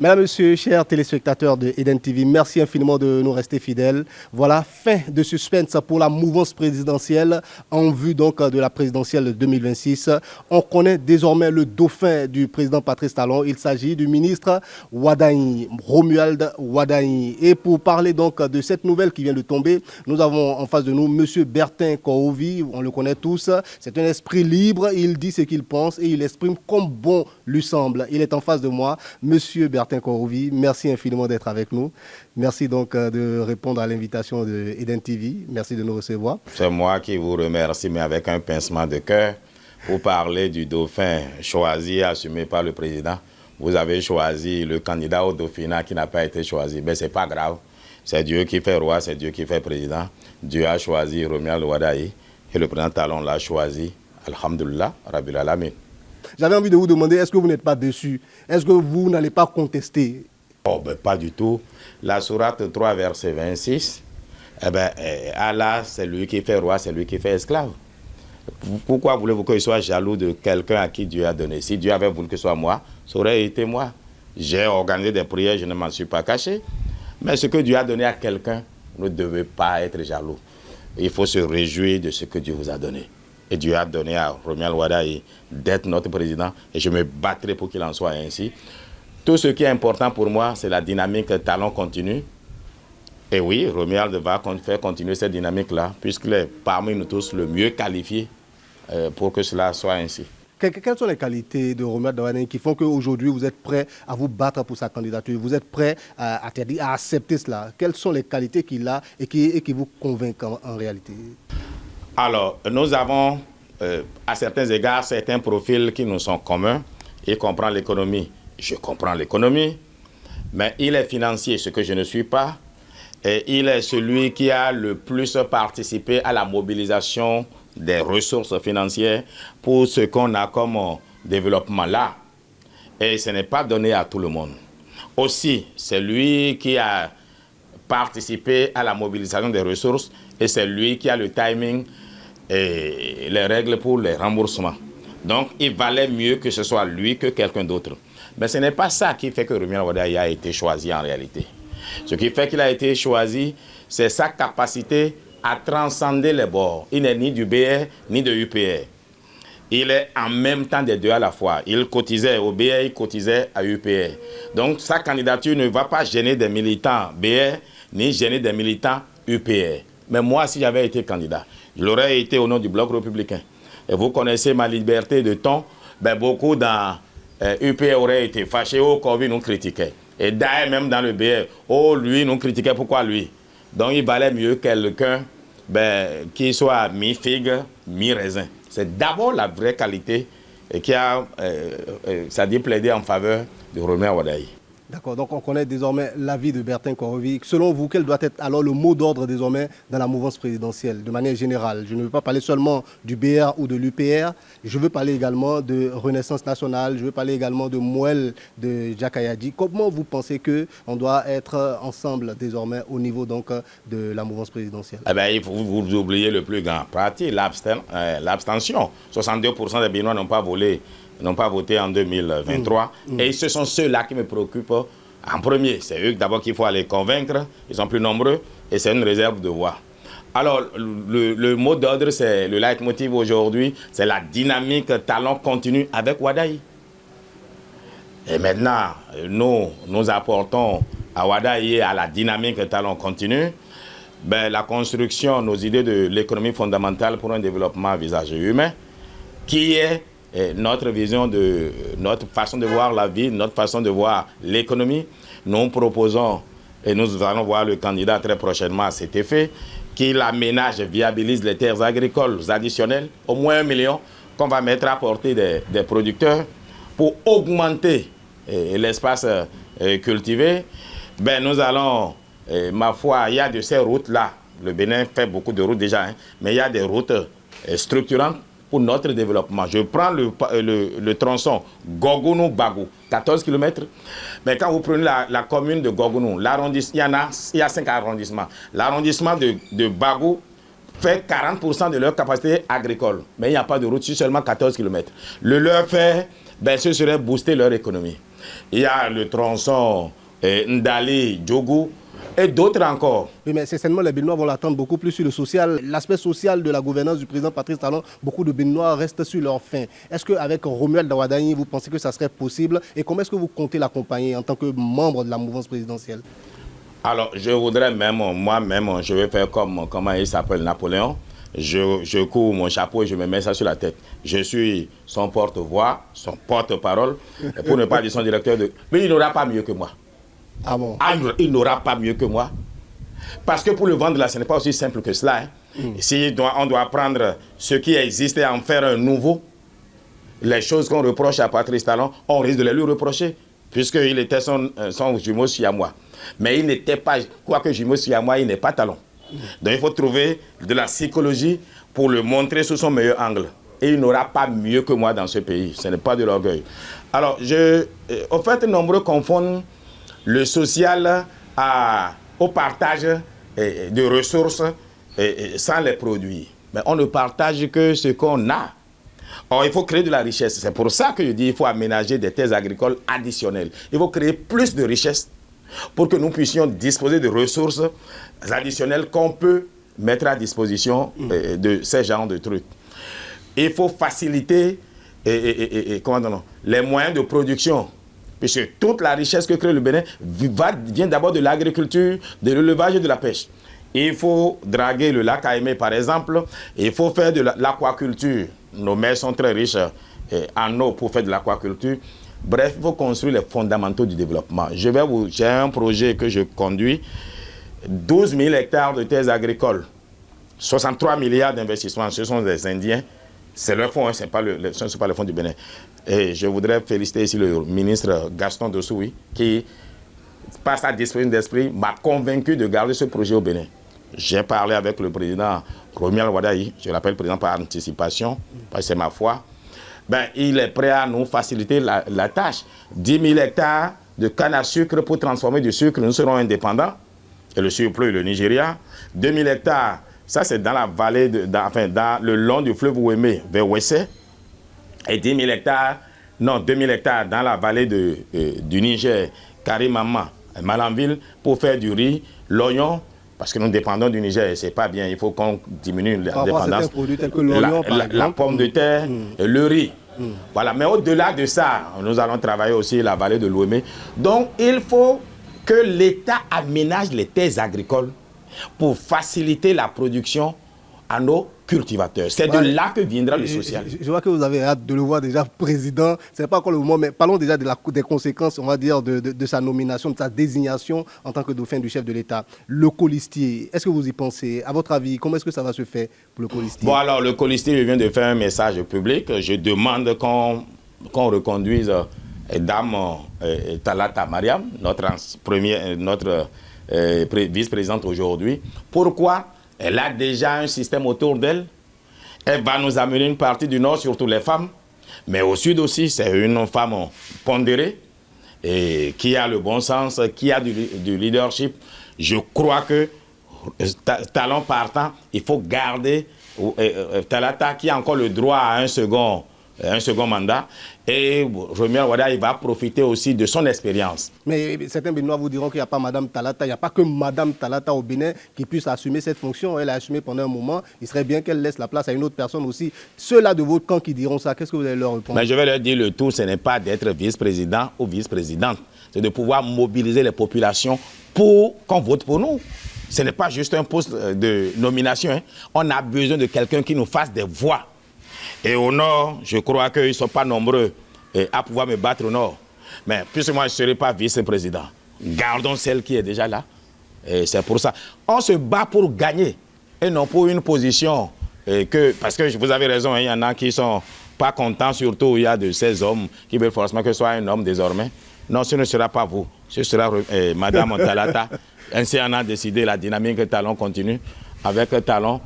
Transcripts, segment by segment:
Mesdames, Messieurs, chers téléspectateurs de Eden TV, merci infiniment de nous rester fidèles. Voilà, fin de suspense pour la mouvance présidentielle en vue donc de la présidentielle 2026. On connaît désormais le dauphin du président Patrice Talon. Il s'agit du ministre Ouaddahi, Romuald Ouaddahi. Et pour parler donc de cette nouvelle qui vient de tomber, nous avons en face de nous M. Bertin Korovi. On le connaît tous. C'est un esprit libre. Il dit ce qu'il pense et il exprime comme bon lui semble. Il est en face de moi. Monsieur Bertin Korovi, merci infiniment d'être avec nous. Merci donc de répondre à l'invitation de Eden TV. Merci de nous recevoir. C'est moi qui vous remercie, mais avec un pincement de cœur, pour parler du dauphin choisi et assumé par le président. Vous avez choisi le candidat au dauphinat qui n'a pas été choisi. Mais ce n'est pas grave. C'est Dieu qui fait roi, c'est Dieu qui fait président. Dieu a choisi Romuald Ouaddahi et le président Talon l'a choisi. Alhamdulillah, Rabbil Alamin. J'avais envie de vous demander, est-ce que vous n'êtes pas déçu? Est-ce que vous n'allez pas contester? Oh, ben, pas du tout. La sourate 3, verset 26, Allah, c'est lui qui fait roi, c'est lui qui fait esclave. Pourquoi voulez-vous que je sois jaloux de quelqu'un à qui Dieu a donné? Si Dieu avait voulu que ce soit moi, ça aurait été moi. J'ai organisé des prières, je ne m'en suis pas caché. Mais ce que Dieu a donné à quelqu'un, vous ne devez pas être jaloux. Il faut se réjouir de ce que Dieu vous a donné. Et Dieu a donné à Romuald Ouaddahi d'être notre président. Et je me battrai pour qu'il en soit ainsi. Tout ce qui est important pour moi, c'est la dynamique Talon continue. Et oui, Romuald va faire continuer cette dynamique-là, puisqu'il est parmi nous tous le mieux qualifié pour que cela soit ainsi. Quelles sont les qualités de Romuald Ouaddahi qui font qu'aujourd'hui vous êtes prêt à vous battre pour sa candidature? Vous êtes prêt à accepter cela? Quelles sont les qualités qu'il a et qui vous convainquent en réalité? Alors, nous avons à certains égards certains profils qui nous sont communs. Il comprend l'économie, je comprends l'économie, mais il est financier, ce que je ne suis pas, et il est celui qui a le plus participé à la mobilisation des ressources financières pour ce qu'on a comme développement là. Et ce n'est pas donné à tout le monde. Aussi, c'est lui qui a participé à la mobilisation des ressources et c'est lui qui a le timing et les règles pour les remboursements. Donc, il valait mieux que ce soit lui que quelqu'un d'autre. Mais ce n'est pas ça qui fait que Romuald Ouaddahi a été choisi en réalité. Ce qui fait qu'il a été choisi, c'est sa capacité à transcender les bords. Il n'est ni du BR ni de UPR. Il est en même temps des deux à la fois. Il cotisait au BR, il cotisait à UPR. Donc, sa candidature ne va pas gêner des militants BR ni gêner des militants UPR. Mais moi, si j'avais été candidat, je l'aurais été au nom du Bloc républicain. Et vous connaissez ma liberté de ton. Ben, beaucoup dans UPR auraient été fâchés. Oh, Corby nous critiquait. Et d'ailleurs, même dans le BR, oh, lui nous critiquait. Pourquoi lui? Donc, il valait mieux quelqu'un qui soit mi-figue, mi-raisin. C'est d'abord la vraie qualité qui a, c'est-à-dire plaidé en faveur de Romuald Ouaddahi. D'accord, donc on connaît désormais l'avis de Bertin Korovi. Selon vous, quel doit être alors le mot d'ordre désormais dans la mouvance présidentielle, de manière générale? Je ne veux pas parler seulement du BR ou de l'UPR, je veux parler également de Renaissance nationale, je veux parler également de Mouel, de Jack Ayadi. Comment vous pensez qu'on doit être ensemble désormais au niveau donc de la mouvance présidentielle? Eh bien, il faut vous oublier le plus grand parti, l'abstention. 62% des Béninois n'ont pas voté en 2023. Et ce sont ceux-là qui me préoccupent en premier. C'est eux d'abord qu'il faut aller convaincre. Ils sont plus nombreux et c'est une réserve de voix. Alors, le mot d'ordre, c'est le leitmotiv aujourd'hui, c'est la dynamique Talon continue avec Ouaddahi. Et maintenant, nous apportons à Ouaddahi et à la dynamique Talon continue la construction, nos idées de l'économie fondamentale pour un développement à visage humain, qui est notre vision de notre façon de voir la vie, notre façon de voir l'économie. Nous proposons, et nous allons voir le candidat très prochainement à cet effet, qu'il aménage, viabilise les terres agricoles additionnelles, au moins 1 million, qu'on va mettre à portée des producteurs pour augmenter l'espace cultivé. Nous allons, ma foi, il y a de ces routes-là. Le Bénin fait beaucoup de routes déjà, mais il y a des routes structurantes pour notre développement. Je prends le tronçon Gogounou-Bagou, 14 km. Mais quand vous prenez la commune de Gogounou, il y a 5 arrondissements. L'arrondissement de Bagou fait 40% de leur capacité agricole. Mais il n'y a pas de route, c'est seulement 14 km. Le leur fait, ce serait booster leur économie. il y a le tronçon Ndali, Djougou, et d'autres encore. Oui, mais certainement, les Béninois vont l'attendre beaucoup plus sur le social. L'aspect social de la gouvernance du président Patrice Talon, beaucoup de Béninois restent sur leur faim. Est-ce qu'avec Romuald Dawadani, vous pensez que ça serait possible? Et comment est-ce que vous comptez l'accompagner en tant que membre de la mouvance présidentielle? Alors, je voudrais même, moi-même, je vais faire comme, comment il s'appelle, Napoléon. Je cours mon chapeau et je me mets ça sur la tête. Je suis son porte-voix, son porte-parole, pour ne pas dire son directeur de... Mais il n'aura pas mieux que moi. Ah bon? Ah, il n'aura pas mieux que moi. Parce que pour le vendre là, ce n'est pas aussi simple que cela. Hein. Si on doit prendre ce qui existe et en faire un nouveau, les choses qu'on reproche à Patrice Talon, on risque de les lui reprocher, puisqu'il était son jumeau siamois. Mais il n'était pas, quoique jumeau siamois, il n'est pas Talon. Donc il faut trouver de la psychologie pour le montrer sous son meilleur angle. Et il n'aura pas mieux que moi dans ce pays. Ce n'est pas de l'orgueil. Alors, au fait, nombreux confondent le social au partage de ressources sans les produits. Mais on ne partage que ce qu'on a. Or, il faut créer de la richesse. C'est pour ça que je dis qu'il faut aménager des terres agricoles additionnelles. Il faut créer plus de richesses pour que nous puissions disposer de ressources additionnelles qu'on peut mettre à disposition de ces genres de trucs. Il faut faciliter les moyens de production. Puisque toute la richesse que crée le Bénin vient d'abord de l'agriculture, de l'élevage et de la pêche. Il faut draguer le lac Aimé, par exemple. Il faut faire de l'aquaculture. Nos mers sont très riches en eau pour faire de l'aquaculture. Bref, il faut construire les fondamentaux du développement. J'ai un projet que je conduis. 12 000 hectares de terres agricoles. 63 milliards d'investissements. Ce sont des Indiens. C'est leur fonds, ce n'est pas le fonds du Bénin. Et je voudrais féliciter ici le ministre Gaston Dossoui qui, par sa discipline d'esprit, m'a convaincu de garder ce projet au Bénin. J'ai parlé avec le président Romuald Wadayi, je l'appelle président par anticipation, parce que c'est ma foi. Il est prêt à nous faciliter la tâche. 10 000 hectares de canne à sucre pour transformer du sucre, nous serons indépendants. Et le surplus, le Nigeria. 2 000 hectares. Ça, c'est dans la vallée, dans le long du fleuve Ouémé, vers Ouessé. Et 10 000 hectares, non, 2 000 hectares dans la vallée du Niger, Karimama, Malanville, pour faire du riz, l'oignon, parce que nous dépendons du Niger et ce n'est pas bien, il faut qu'on diminue la dépendance. La pomme de terre, le riz. Voilà, mais au-delà de ça, nous allons travailler aussi la vallée de l'Ouémé. Donc, il faut que l'État aménage les terres agricoles pour faciliter la production à nos cultivateurs. C'est de là que viendra le social. Je vois que vous avez hâte de le voir déjà président. Ce n'est pas encore le moment, mais parlons déjà des conséquences, on va dire, de sa nomination, de sa désignation en tant que dauphin du chef de l'État. Le colistier, est-ce que vous y pensez? À votre avis, comment est-ce que ça va se faire pour le colistier? Bon, alors, le colistier, je viens de faire un message public. Je demande qu'on reconduise Dame Talata Mariam, notre vice-présidente aujourd'hui. Pourquoi? Elle a déjà un système autour d'elle. Elle va nous amener une partie du Nord, surtout les femmes. Mais au Sud aussi, c'est une femme pondérée et qui a le bon sens, qui a du leadership. Je crois que Talon partant, il faut garder Talata qui a encore le droit à un second mandat. Et Romuald Wadayi va profiter aussi de son expérience. Mais certains Béninois vous diront qu'il n'y a pas Madame Talata, il n'y a pas que Madame Talata au Bénin qui puisse assumer cette fonction. Elle a assumé pendant un moment. Il serait bien qu'elle laisse la place à une autre personne aussi. Ceux-là de votre camp qui diront ça, qu'est-ce que vous allez leur répondre? Mais je vais leur dire le tout, ce n'est pas d'être vice-président ou vice-présidente. C'est de pouvoir mobiliser les populations pour qu'on vote pour nous. Ce n'est pas juste un poste de nomination. Hein. On a besoin de quelqu'un qui nous fasse des voix. Et au Nord, je crois qu'ils ne sont pas nombreux à pouvoir me battre au Nord. Mais puisque moi, je ne serai pas vice-président, gardons celle qui est déjà là. Et c'est pour ça. On se bat pour gagner et non pour une position. Parce que vous avez raison, il y en a qui ne sont pas contents, surtout il y a de ces hommes qui veulent forcément que ce soit un homme désormais. Non, ce ne sera pas vous. Ce sera Madame Talata. Ainsi, on a décidé, la dynamique Talon continue avec Talon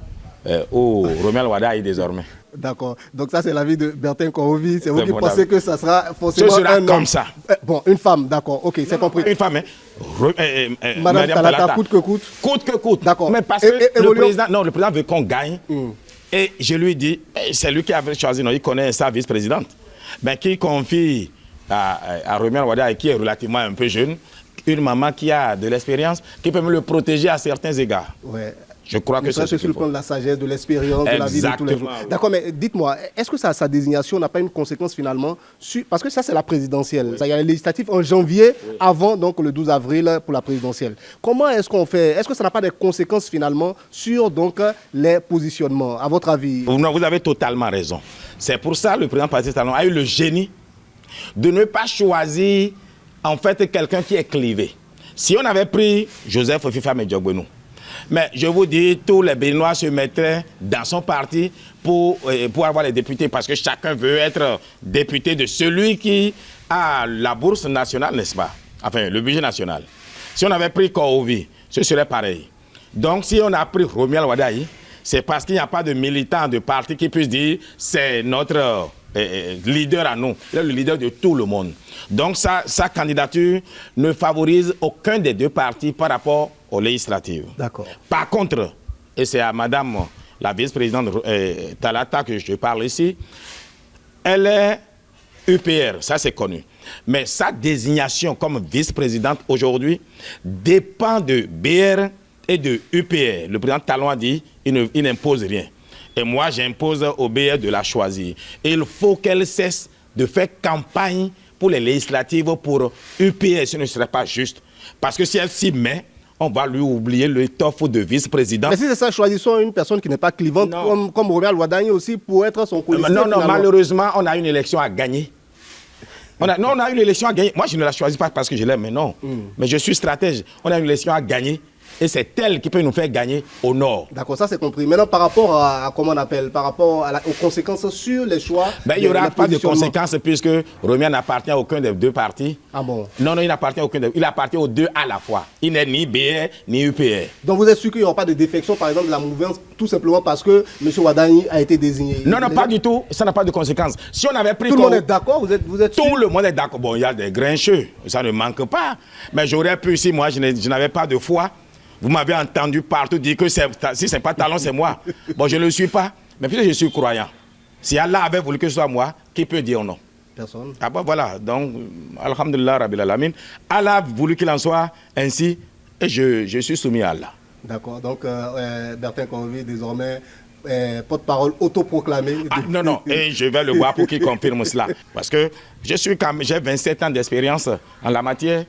ou Romuald Wadayi désormais. D'accord. Donc ça, c'est l'avis de Bertin Korovi. C'est vous qui pensez que ça sera forcément ce sera un homme. Comme ça. Bon, une femme, d'accord. Ok, c'est compris. Une femme, Madame Talata, coûte que coûte. Coûte que coûte. D'accord. Mais parce que le président veut qu'on gagne. Et je lui dis, c'est lui qui avait choisi, non, il connaît sa vice-présidente. Ben, qui confie à Romial Wada, qui est relativement un peu jeune, une maman qui a de l'expérience, qui peut me le protéger à certains égards. Ouais. Je crois que c'est sur le plan de la sagesse, de l'expérience, de la vie de tous les jours. D'accord, mais dites-moi, est-ce que sa désignation n'a pas une conséquence finalement sur... Parce que ça, c'est la présidentielle. Oui. Il y a les législatives en janvier, oui, avant donc le 12 avril pour la présidentielle. Comment est-ce qu'on fait? Est-ce que ça n'a pas de conséquences finalement sur donc les positionnements, à votre avis? Non, vous avez totalement raison. C'est pour ça que le président Patrice Talon a eu le génie de ne pas choisir en fait quelqu'un qui est clivé. Si on avait pris Joseph Fifa Medjogbenou, mais je vous dis, tous les Béninois se mettraient dans son parti pour avoir les députés, parce que chacun veut être député de celui qui a la bourse nationale, n'est-ce pas? Enfin, le budget national. Si on avait pris Kourovi, ce serait pareil. Donc, si on a pris Romial Wadaï, c'est parce qu'il n'y a pas de militant de parti qui puisse dire c'est notre leader à nous. Il est le leader de tout le monde. Donc, sa candidature ne favorise aucun des deux partis par rapport aux législatives. D'accord. Par contre, et c'est à madame la vice-présidente Talata que je parle ici, elle est UPR, ça c'est connu. Mais sa désignation comme vice-présidente aujourd'hui dépend de BR et de UPR. Le président Talon a dit il n'impose rien. Et moi, j'impose au BR de la choisir. Et il faut qu'elle cesse de faire campagne pour les législatives pour UPR. Ce ne serait pas juste. Parce que si elle s'y met, on va lui oublier le toffe de vice-président. Mais si c'est ça, choisissons une personne qui n'est pas clivante, comme Romial Wadaï aussi, pour être son colistier. Non, malheureusement, on a une élection à gagner. On a une élection à gagner. Moi, je ne la choisis pas parce que je l'aime, mais non. Mais je suis stratège. On a une élection à gagner. Et c'est elle qui peut nous faire gagner au nord. D'accord, ça c'est compris. Maintenant, par rapport à comment on appelle, par rapport aux conséquences sur les choix... Ben, il n'y aura pas de conséquences puisque Romial n'appartient à aucun des deux partis. Ah bon? Non, il n'appartient à aucun des deux. Il appartient aux deux à la fois. Il n'est ni BR ni UPR. Donc vous êtes sûr qu'il n'y aura pas de défection, par exemple, de la mouvance, tout simplement parce que M. Wadaï a été désigné? Non, pas du tout. Ça n'a pas de conséquences. Si on avait pris... Tout le monde est d'accord? Vous êtes sûr? Tout le monde est d'accord. Bon, il y a des grincheux. Ça ne manque pas. Mais j'aurais pu, si moi, je n'avais pas de foi... Vous m'avez entendu partout dire que si ce n'est pas Talon, c'est moi. Bon, je ne le suis pas, mais puisque je suis croyant. Si Allah avait voulu que ce soit moi, qui peut dire non? Personne. Ah ben voilà, donc, alhamdulillah, Rabbil Alamin, Allah a voulu qu'il en soit ainsi, et je suis soumis à Allah. D'accord, donc Bertin Kourovi, désormais, porte-parole autoproclamé. Non, et je vais le voir pour qu'il confirme cela. Parce que j'ai 27 ans d'expérience en la matière.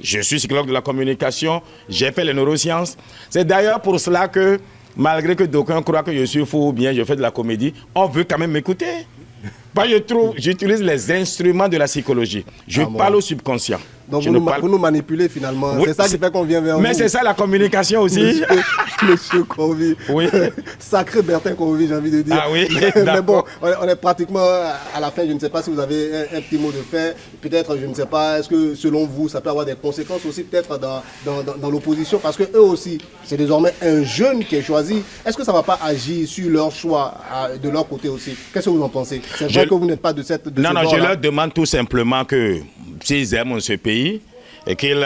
Je suis psychologue de la communication, j'ai fait les neurosciences. C'est d'ailleurs pour cela que, malgré que d'aucuns croient que je suis fou ou bien je fais de la comédie, on veut quand même m'écouter. J'utilise les instruments de la psychologie. Je parle au subconscient. Donc vous nous manipulez finalement. Oui, c'est ça qui fait qu'on vient vers vous. Mais c'est ça la communication aussi. Monsieur Kourovi. Oui. Sacré Bertin Kourovi, j'ai envie de dire. Ah oui. Mais bon, on est pratiquement à la fin. Je ne sais pas si vous avez un petit mot de fait. Peut-être, je ne sais pas, est-ce que selon vous, ça peut avoir des conséquences aussi peut-être dans l'opposition? Parce que eux aussi, c'est désormais un jeune qui est choisi. Est-ce que ça ne va pas agir sur leur choix de leur côté aussi? Qu'est-ce que vous en pensez? C'est vrai que vous n'êtes pas de cette... Non, je leur demande tout simplement que s'ils aiment ce pays et qu'ils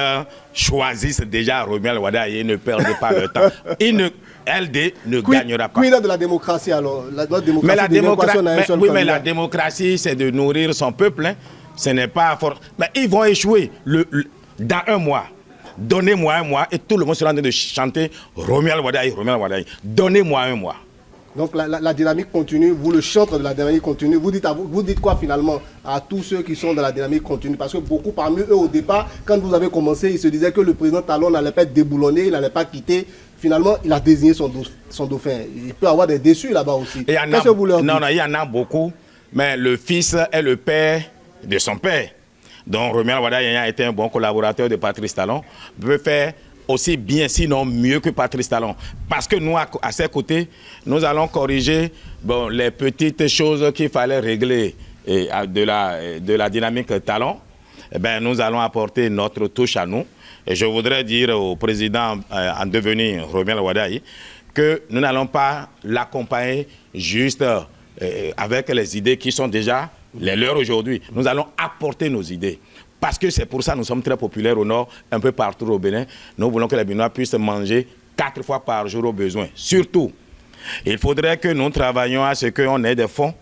choisissent déjà Romial Wadaï et ne perdent pas le temps. LD ne gagnera pas. Quid de la démocratie alors? Notre démocratie, mais la démocratie, c'est de nourrir son peuple. Hein. Ce n'est pas fort. Mais ils vont échouer dans un mois. Donnez-moi un mois et tout le monde sera en train de chanter Romial Wadaï, Romial Wadaï. Donnez-moi un mois. Donc la dynamique continue, vous le chantre de la dynamique continue, vous dites quoi finalement à tous ceux qui sont dans la dynamique continue? Parce que beaucoup parmi eux au départ, quand vous avez commencé, ils se disaient que le président Talon n'allait pas être déboulonné, il n'allait pas quitter. Finalement, il a désigné son dauphin. Il peut y avoir des déçus là-bas aussi. Qu'est-ce que vous leur dites? Non, il y en a beaucoup, mais le fils est le père de son père. Donc Romial Wadaï a été un bon collaborateur de Patrice Talon, peut faire aussi bien, sinon mieux que Patrice Talon. Parce que nous, à ses côtés, nous allons corriger les petites choses qu'il fallait régler de la dynamique Talon. Eh bien, nous allons apporter notre touche à nous. Et je voudrais dire au président en devenir, Romial Wadaï, que nous n'allons pas l'accompagner juste avec les idées qui sont déjà les leurs aujourd'hui. Nous allons apporter nos idées. Parce que c'est pour ça que nous sommes très populaires au nord, un peu partout au Bénin. Nous voulons que les Béninois puissent manger 4 fois par jour au besoin. Surtout, il faudrait que nous travaillions à ce qu'on ait des fonds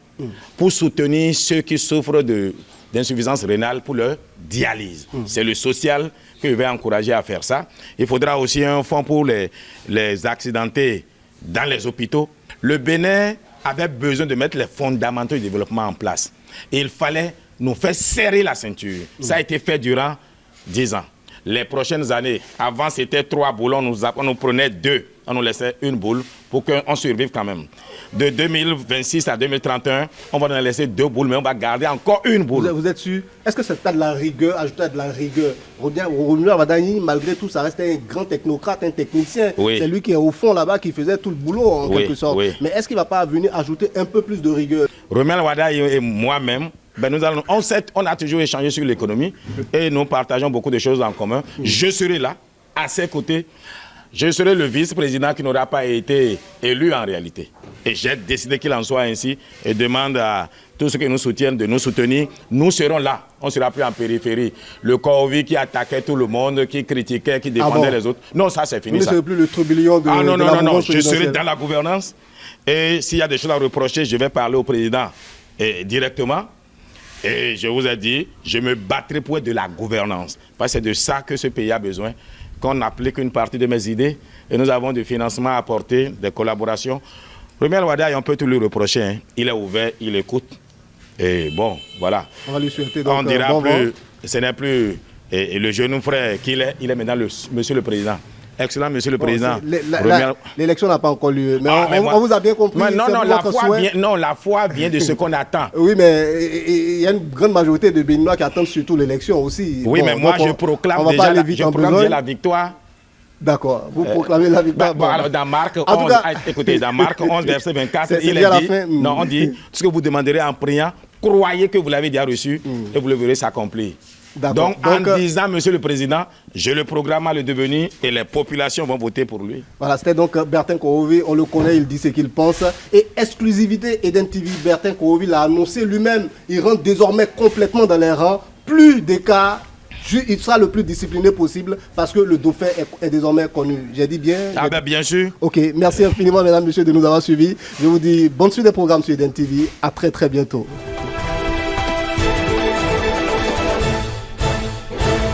pour soutenir ceux qui souffrent de d'insuffisance rénale pour leur dialyse. C'est le social que je vais encourager à faire ça. Il faudra aussi un fonds pour les accidentés dans les hôpitaux. Le Bénin avait besoin de mettre les fondamentaux du développement en place. Et il fallait nous faire serrer la ceinture. Ça a été fait durant 10 ans. Les prochaines années, avant c'était 3 boules, on nous prenait 2, on nous laissait 1 boule pour qu'on survive quand même. De 2026 à 2031, on va nous laisser 2 boules, mais on va garder encore 1 boule. Vous êtes sûr? Est-ce que c'est pas de la rigueur, ajouter de la rigueur? Romuald Wadani, malgré tout, ça reste un grand technocrate, un technicien. Oui. C'est lui qui est au fond là-bas, qui faisait tout le boulot en quelque sorte. Oui. Mais est-ce qu'il ne va pas venir ajouter un peu plus de rigueur? Romuald Wadani et moi-même, on a toujours échangé sur l'économie et nous partageons beaucoup de choses en commun. Je serai là, à ses côtés. Je serai le vice-président qui n'aura pas été élu en réalité. Et j'ai décidé qu'il en soit ainsi et demande à tous ceux qui nous soutiennent de nous soutenir. Nous serons là. On ne sera plus en périphérie. Le Covid qui attaquait tout le monde, qui critiquait, qui défendait les autres. Non, ça c'est fini. Vous ne serez plus le tourbillon de non, la mouvance je serai dans la gouvernance. Et s'il y a des choses à reprocher, je vais parler au président directement. Et je vous ai dit, je me battrai pour être de la gouvernance. Parce que c'est de ça que ce pays a besoin. Qu'on applique une partie de mes idées. Et nous avons du financement à apporter, des collaborations. Romuald Wadani, on peut tout lui reprocher. Hein. Il est ouvert, il écoute. Et bon, voilà. On va lui souhaiter donc, on dira plus, ce n'est plus le jeune frère qu'il est. Il est maintenant monsieur le président. Excellent, monsieur le président. L'élection n'a pas encore lieu. Mais on vous a bien compris. Mais la foi vient de ce qu'on attend. Oui, mais il y a une grande majorité de Béninois qui attendent surtout l'élection aussi. Oui, mais moi, je proclame déjà la victoire. D'accord, vous proclamez la victoire. Alors, dans Marc 11, écoutez, dans Marc 11, verset 24, il est dit, non, on dit, ce que vous demanderez en priant, croyez que vous l'avez déjà reçu et vous le verrez s'accomplir. Donc, en disant, monsieur le président, je le programme à le devenir et les populations vont voter pour lui. Voilà, c'était donc Bertin Korovi, on le connaît, il dit ce qu'il pense. Et exclusivité Eden TV, Bertin Korovi l'a annoncé lui-même, il rentre désormais complètement dans les rangs, plus d'écart. Il sera le plus discipliné possible parce que le dauphin est désormais connu. J'ai dit bien? Ah ben bien sûr. Ok, merci infiniment mesdames, messieurs de nous avoir suivis. Je vous dis bonne suite des programmes sur Eden TV. À très bientôt.